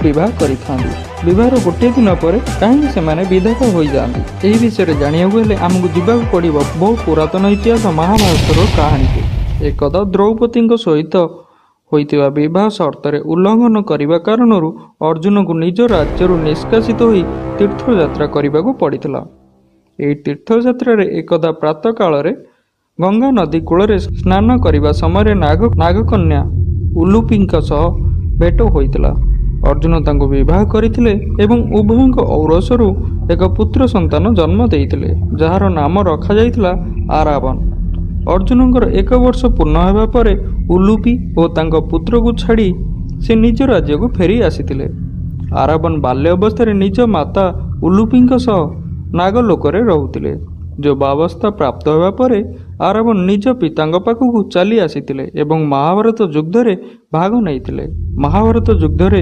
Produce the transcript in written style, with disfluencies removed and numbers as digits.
विवाह करिथांदी। विवाहर गोटे दिन पर कहीं से विधवा हो जाती। यही विषय जाना हेले आमको जावाक पड़ो बहु पुरातन इतिहास महाभारतर कहानी को। एकदा द्रौपदी सहित होइतिबा विवाह शर्त उल्लंघन करने कारण अर्जुन को निज राज्य निष्कासित हो तीर्थयात्रा करने को पड़ता। यही तीर्थयात्रा एकदा प्रातः काल गंगा नदी कूल स्नान करने समय नागकन्या उलूपी सह भेट होता। अर्जुन तांको विवाह करथिले एवं उभयଙ୍କ औरसरू एक पुत्र संतान जन्म देइथिले जार नाम रखा जाइथिला आरावन। अर्जुनଙ୍କର 1 वर्ष पूर्ण होगा पर उलूपी और तांको पुत्र को छाड़ी से निज राज्य को फेरी आसीथिले। आरावन बाल्य अवस्था निज माता उलूपी सह नागलोकरे रहुथिले। जो बावस्था प्राप्त होगा पर आरावन निज पिता पाखक चली आसीथिले एवं महाभारत युद्ध रे भाग नैथिले। महाभारत युद्ध रे